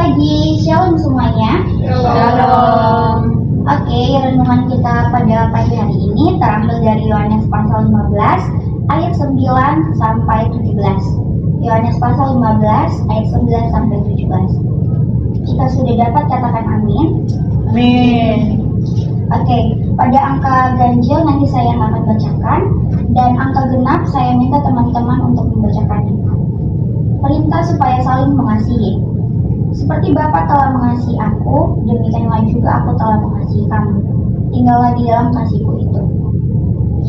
pagi, shalom semuanya. Shalom. Oke, renungan kita pada pagi hari ini terambil dari Yohanes pasal 15 ayat 9 sampai 17. Yohanes pasal 15 ayat 9 sampai 17. Jika sudah dapat katakan amin. Amin. Oke, pada angka ganjil nanti saya akan bacakan dan angka genap saya minta teman-teman untuk membacakannya. Perintah supaya saling mengasihi. Seperti Bapa telah mengasihi aku, demikianlah juga aku telah mengasihi kamu. Tinggallah di dalam kasihku itu.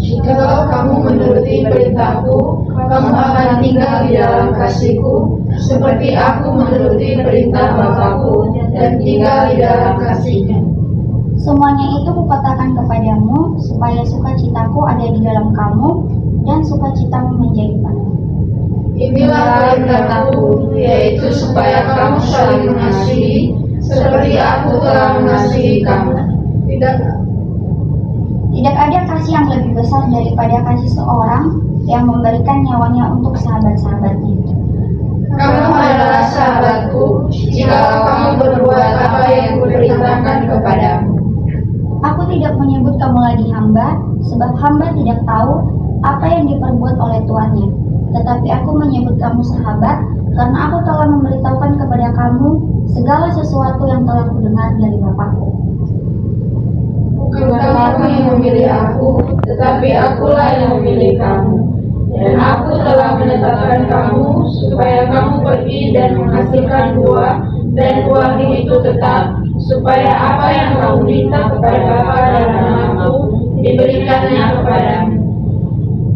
Jika kamu menuruti perintahku, kamu akan tinggal di dalam kasihku, seperti aku menuruti perintah Bapakku dan tinggal di dalam kasihnya. Semuanya itu kukatakan kepadamu, supaya sukacitaku ada di dalam kamu, dan sukacitamu menjadi penuh. Inilah perintahku, yaitu supaya kamu saling mengasihi, seperti aku telah mengasihi kamu. Tidak ada kasih yang lebih besar daripada kasih seorang yang memberikan nyawanya untuk sahabat-sahabatnya. Kamu adalah sahabatku, jika kamu berbuat apa yang kuperintahkan kepadamu. Aku tidak menyebut kamu lagi hamba, sebab hamba tidak tahu apa yang diperbuat oleh tuannya. Tetapi aku menyebut kamu sahabat, karena aku telah memberitahukan kepada kamu segala sesuatu yang telah kudengar dari Bapakku. Bukan kamu yang memilih aku, tetapi akulah yang memilih kamu. Dan aku telah menetapkan kamu, supaya kamu pergi dan menghasilkan buah, dan buahmu itu tetap, supaya apa yang kamu minta kepada Bapa dan namaku, diberikannya kepadamu.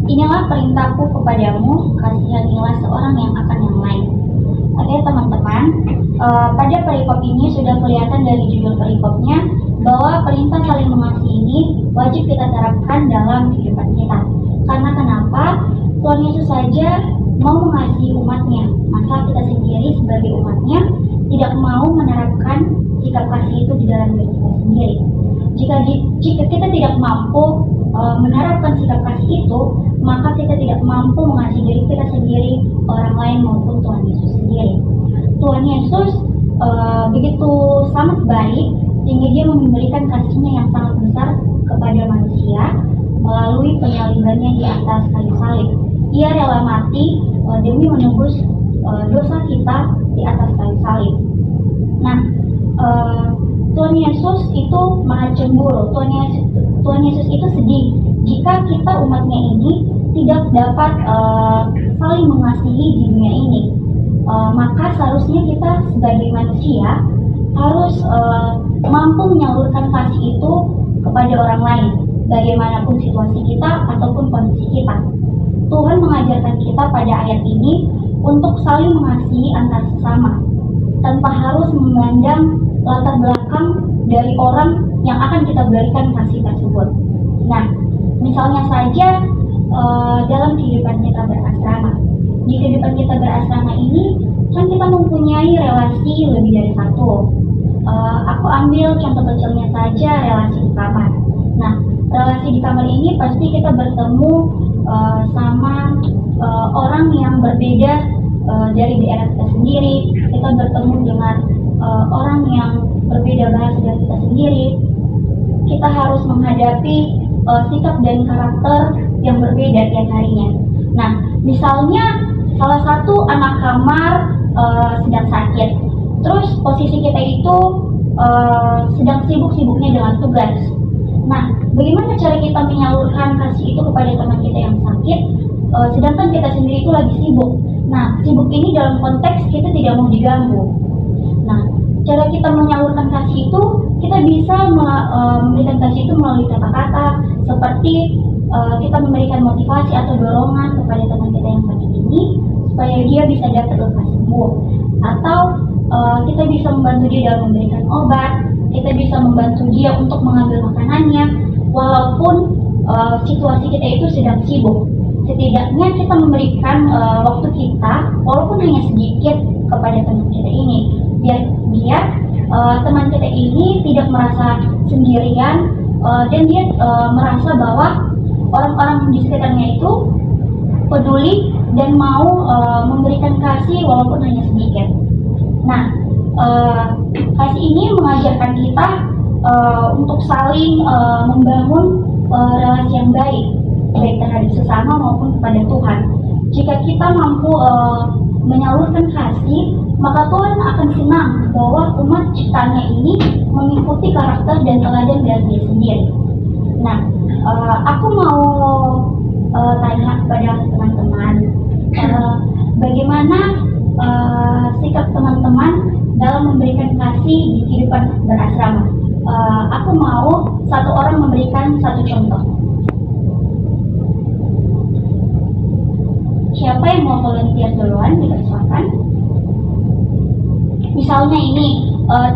Inilah perintahku kepadamu, kasihanilah seorang yang akan yang lain. Oke teman-teman, pada perikop ini sudah kelihatan dari judul perikopnya bahwa perintah saling mengasihi ini wajib kita terapkan dalam kehidupan kita. Karena kenapa? Tuhan Yesus saja mau mengasihi umatnya, masa kita sendiri sebagai umatnya tidak mau menerapkan sikap kasih itu di dalam diri kita sendiri. Jika kita tidak mampu menerapkan sikap kasih itu, maka kita tidak mampu mengasihi diri kita sendiri, orang lain maupun Tuhan Yesus sendiri. Tuhan Yesus begitu sangat baik sehingga Dia memberikan kasihnya yang sangat besar kepada manusia melalui penyalibannya di atas kayu salib. Ia rela mati demi menebus dosa kita di atas kayu salib. Nah, Tuhan Yesus itu maha cemburu. Tuhan Yesus itu sedih jika kita umatnya ini tidak dapat saling mengasihi di dunia ini. Maka seharusnya kita sebagai manusia harus mampu menyalurkan kasih itu kepada orang lain, bagaimanapun situasi kita ataupun kondisi kita. Tuhan mengajarkan kita pada ayat ini untuk saling mengasihi antar sesama, tanpa harus memandang latar belakang dari orang yang akan kita berikan kasih tersebut. Nah, misalnya saja dalam kehidupan kita berasrama. Di kehidupan kita berasrama ini, kan kita mempunyai relasi lebih dari satu. Aku ambil contoh kecilnya saja, relasi di kamar. Nah, relasi di kamar ini pasti kita bertemu sama orang yang berbeda dari daerah kita sendiri. Kita bertemu dengan orang yang berbeda bahasa dari kita sendiri. Kita harus menghadapi sikap dan karakter yang berbeda tiap harinya. Nah, misalnya salah satu anak kamar sedang sakit, terus posisi kita itu sedang sibuk-sibuknya dengan tugas. Nah, bagaimana cara kita menyalurkan kasih itu kepada teman kita yang sakit, sedangkan kita sendiri itu lagi sibuk. Nah, sibuk ini dalam konteks kita tidak mau diganggu. Nah, cara kita menyalurkan kasih itu, kita bisa memberikan kasih itu melalui kata-kata, seperti kita memberikan motivasi atau dorongan kepada teman kita yang sakit ini, supaya dia bisa dapat lekas sembuh. Atau kita bisa membantu dia dalam memberikan obat, kita bisa membantu dia untuk mengambil makanannya, walaupun situasi kita itu sedang sibuk. Setidaknya kita memberikan waktu kita, walaupun hanya sedikit, kepada teman kita ini, biar dia teman kita ini tidak merasa sendirian, dan dia merasa bahwa orang-orang di sekitarnya itu peduli dan mau memberikan kasih walaupun hanya sedikit. Nah, Eh, Kasih ini mengajarkan kita untuk saling membangun relasi yang baik, baik terhadap sesama maupun kepada Tuhan. Jika kita mampu menyalurkan kasih, maka Tuhan akan senang bahwa umat ciptaannya ini mengikuti karakter dan teladan dari Dia sendiri. Nah, aku mau tanya kepada teman-teman, bagaimana sikap teman-teman dalam memberikan kasih di kehidupan berasrama. Aku mau satu orang memberikan satu contoh. Siapa yang mau volunteer duluan? Dipersilakan. Misalnya ini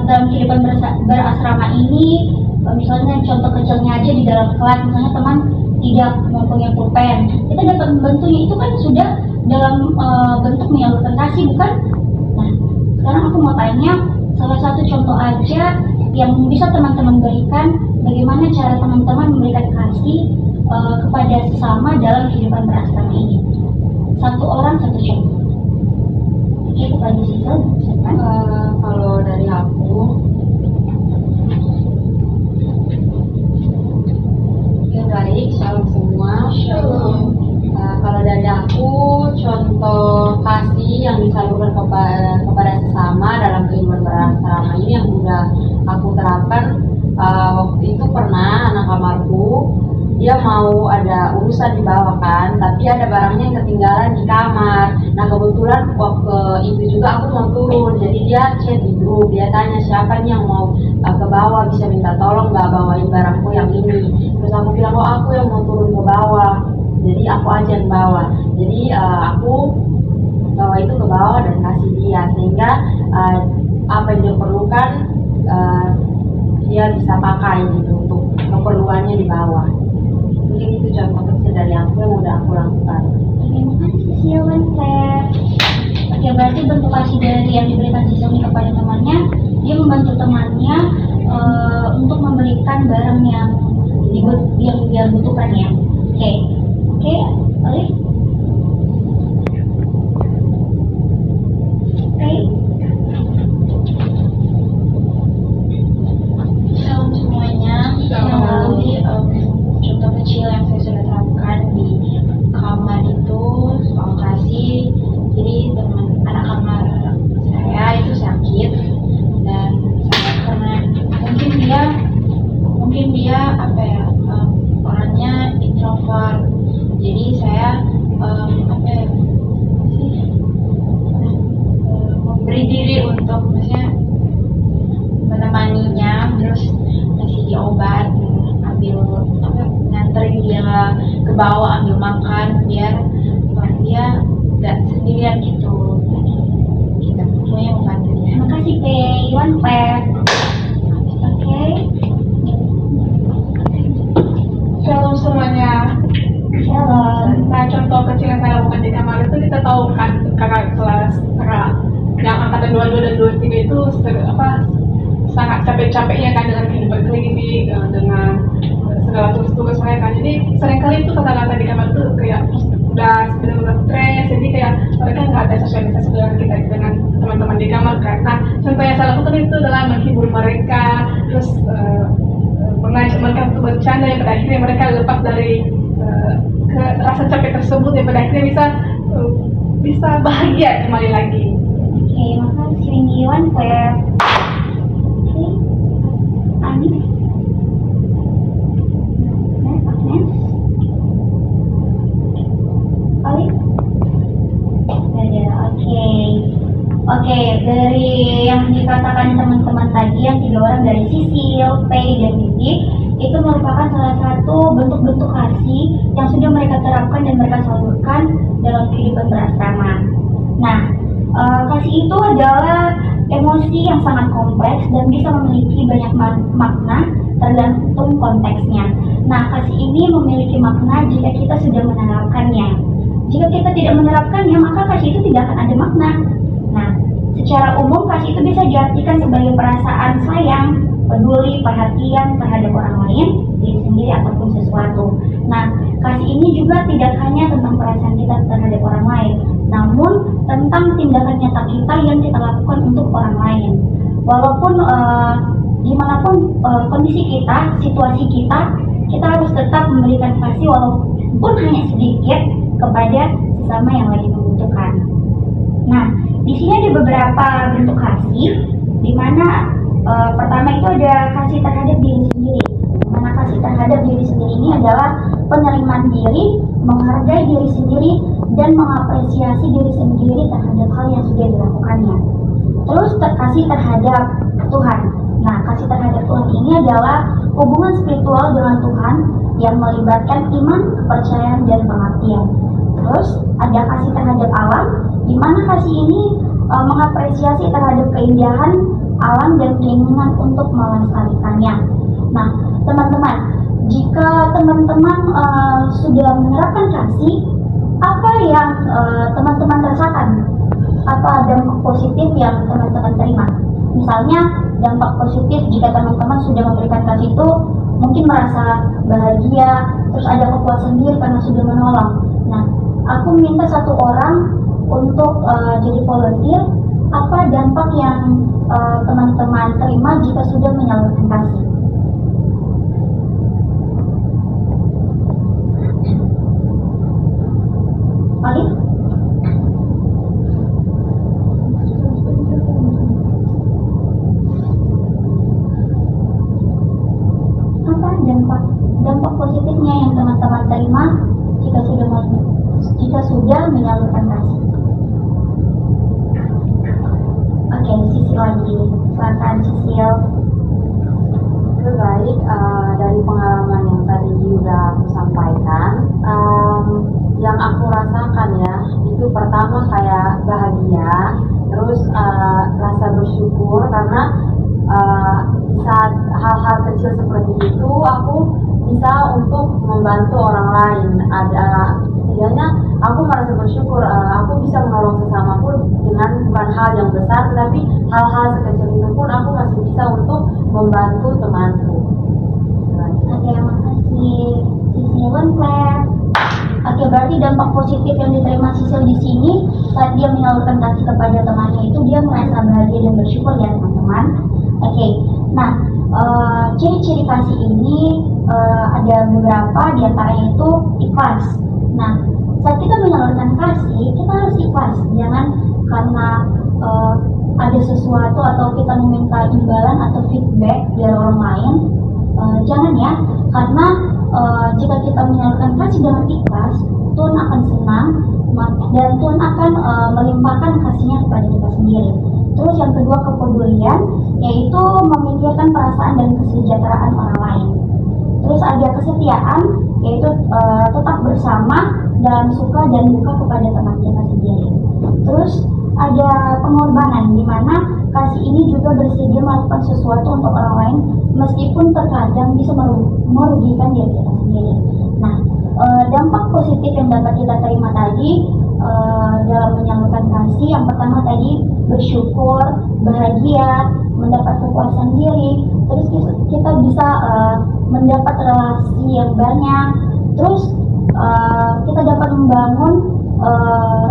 dalam kehidupan berasrama ini, misalnya contoh kecilnya aja di dalam kelas, misalnya teman tidak mempunyai pulpen, kita dapat membantunya, itu kan sudah dalam bentuk menyalurkan kasih, bukan? Nah, sekarang aku mau tanya salah satu contoh aja yang bisa teman-teman berikan, bagaimana cara teman-teman memberikan kasih kepada sesama dalam kehidupan berasrama ini. Satu orang satu contoh. Oke, kepada Sisil, silakan. Kalau dari aku, baik, shalom semua. Shalom. Kalau dari aku, contoh kasih yang disalurkan kepada sesama dalam kehidupan berasrama ini yang sudah aku terapkan. Waktu itu pernah anak kamarku, dia mau ada urusan di bawah kan, tapi ada barangnya yang ketinggalan di kamar. Nah kebetulan waktu itu juga aku mau turun, jadi dia chat di grup, dia tanya siapa nih yang mau ke bawah, bisa minta tolong nggak bawain barangku yang ini. Terus aku bilang, oh aku yang mau turun ke bawah, jadi aku aja yang bawa. Jadi aku bawa itu ke bawah dan kasih dia, sehingga apa yang dia perlukan dia bisa pakai gitu untuk keperluannya di bawah. Mungkin itu contoh kecil dari aku yang udah aku lakukan. Terima kasih Sisil, Claire. Oke, berarti bentuk kasih dari yang diberikan Sisil kepada temannya, dia membantu temannya untuk memberikan barang yang dia butuhkan ya. Oke, Alif. Oke. Shalom semuanya. Shalom. Jadi contoh kecil yang saya sudah terapkan di kamar itu soal kasih. Jadi anak kamar saya itu sakit dan saya karena mungkin dia apa ya, orangnya introvert. Jadi saya memberi diri untuk maksudnya menemaninya, terus kasih dia obat, nganterin dia ke bawah, ambil makan biar dia nggak sendirian gitu. Kita semuanya membantu dia. Terima kasih P. Iwan P. Oke. Shalom semuanya. Shalom. Nah, contoh kecil yang saya lakukan di kamar itu, kita tahu kan kakak kelas yang angkatan 22 dan 23 itu sangat capek-capeknya kan dengan kehidupan klinik, dengan segala tugas mereka kan. Jadi seringkali itu kata-kata di kamar itu kayak udah benar-benar stres, jadi kayak mereka nggak ada sosialisasi dengan kita, dengan teman-teman di kamar kan. Nah, contoh yang saya lakukan itu adalah menghibur mereka, terus mengajak mereka untuk bercanda, yang pada akhirnya mereka lepas dari rasa capek tersebut, yang pada akhirnya bisa bahagia kembali lagi. Oke, makasih Windy Iwan P. Oke, Ani. Agnes. Alif. Oke, dari yang dikatakan teman-teman tadi, yang 3 orang dari Sisil, Pei, dan Windy, itu merupakan salah satu bentuk-bentuk kasih yang sudah mereka terapkan dan mereka salurkan dalam kehidupan berasrama. Nah, kasih itu adalah emosi yang sangat kompleks dan bisa memiliki banyak makna tergantung konteksnya. Nah, kasih ini memiliki makna jika kita sudah menerapkannya. Jika kita tidak menerapkannya, maka kasih itu tidak akan ada makna. Nah, secara umum kasih itu bisa diartikan sebagai perasaan sayang, peduli, perhatian terhadap orang lain, diri sendiri ataupun sesuatu. Nah, kasih ini juga tidak hanya tentang perasaan kita terhadap orang lain, namun tentang tindakan nyata kita yang kita lakukan untuk orang lain. Walaupun dimanapun kondisi kita, situasi kita, kita harus tetap memberikan kasih walaupun hanya sedikit kepada sesama yang lagi membutuhkan. Nah, di sini ada beberapa bentuk kasih, di mana pertama itu ada kasih terhadap diri sendiri. Mana kasih terhadap diri sendiri ini adalah penerimaan diri, menghargai diri sendiri, dan mengapresiasi diri sendiri terhadap hal yang sudah dilakukannya. Terus kasih terhadap Tuhan. Nah, kasih terhadap Tuhan ini adalah hubungan spiritual dengan Tuhan yang melibatkan iman, kepercayaan, dan pengabdian. Terus ada kasih terhadap alam, di mana kasih ini mengapresiasi terhadap keindahan alam dan keinginan untuk melestarikannya. Nah, teman-teman, jika teman-teman sudah menerapkan kasih, apa yang teman-teman rasakan? Apa dampak positif yang teman-teman terima? Misalnya, dampak positif jika teman-teman sudah memberikan kasih itu mungkin merasa bahagia, terus ada kepuasan diri karena sudah menolong. Nah, aku minta satu orang untuk jadi volunteer. Apa dampak yang teman-teman terima jika sudah menyalurkan kasih? Paling? Apa dampak positifnya yang teman-teman terima jika sudah menyalurkan kasih? Oke, Sisil lagi. Silakan Sisil. Baik, dari pengalaman yang tadi udah aku sampaikan, yang aku rasakan ya, itu pertama kayak bahagia, terus rasa bersyukur karena di saat hal-hal kecil seperti itu aku bisa untuk membantu orang lain. Setidaknya aku merasa bersyukur, aku bisa menolong sesamaku dengan bukan hal yang besar, tetapi hal-hal sekecil itu pun aku masih bisa untuk membantu temanku. Oke, makasih Sisil Claire. Oke, berarti dampak positif yang diterima Sisil di sini saat dia menyalurkan kasih kepada temannya itu dia merasa bahagia dan bersyukur ya teman-teman. Oke, nah ciri-ciri kasih ini ada beberapa, diantaranya itu ikhlas. Nah, saat kita menyalurkan kasih, kita harus ikhlas. Jangan karena ada sesuatu atau kita meminta imbalan atau feedback dari orang lain. Jangan ya, karena jika kita menyalurkan kasih dengan ikhlas, Tuhan akan senang dan Tuhan akan melimpahkan kasihnya kepada kita sendiri. Terus yang kedua, kepedulian, yaitu memikirkan perasaan dan kesejahteraan orang lain. Terus ada kesetiaan, yaitu tetap bersama dalam suka dan duka kepada teman kita sendiri. Terus ada pengorbanan, di mana kasih ini juga bersedia melakukan sesuatu untuk orang lain meskipun terkadang bisa merugikan diri kita sendiri. Nah, dampak positif yang dapat kita terima tadi dalam menyalurkan kasih, yang pertama tadi bersyukur, bahagia, mendapat kepuasan diri, terus kita bisa mendapat relasi yang banyak, terus kita dapat membangun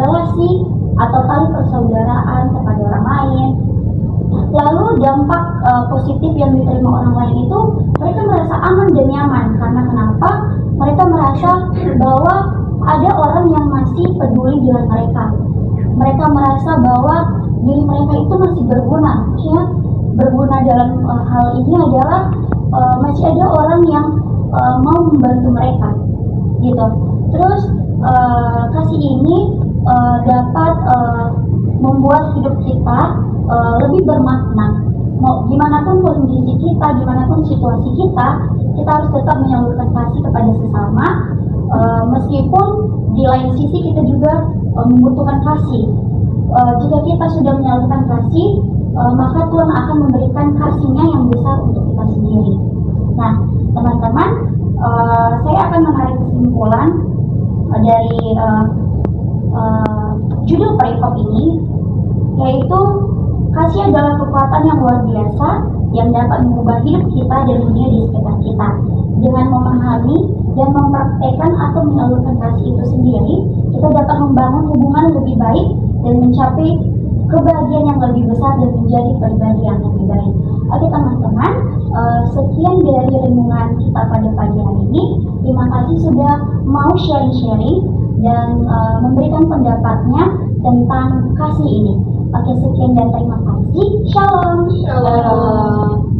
relasi atau tali persaudaraan kepada orang lain. Lalu dampak positif yang diterima orang lain itu mereka merasa aman dan nyaman. Karena kenapa? Mereka merasa bahwa ada orang yang masih peduli dengan mereka. Mereka merasa bahwa diri mereka itu masih berguna. Ya, berguna dalam hal ini adalah masih ada orang yang mau membantu mereka, gitu. Terus kasih ini dapat membuat hidup kita lebih bermakna. Mau gimana pun kondisi kita, gimana pun situasi kita harus tetap menyalurkan kasih kepada sesama, meskipun di lain sisi kita juga membutuhkan kasih. Jika kita sudah menyalurkan kasih, maka Tuhan akan memberikan kasih-Nya yang besar untuk kita sendiri. Nah, teman-teman, saya akan menarik kesimpulan dari judul perikop ini, yaitu kasih adalah kekuatan yang luar biasa yang dapat mengubah hidup kita dan dunia di sekitar kita. Dengan memahami dan mempraktekkan atau menyalurkan kasih itu sendiri, kita dapat membangun hubungan lebih baik dan mencapai kebahagiaan yang lebih besar dan menjadi pribadi yang lebih baik. Oke teman-teman, sekian dari renungan kita pada pagi hari ini. Terima kasih sudah mau sharing-sharing dan memberikan pendapatnya tentang kasih ini. Oke, sekian dan terima kasih. Shalom. Shalom.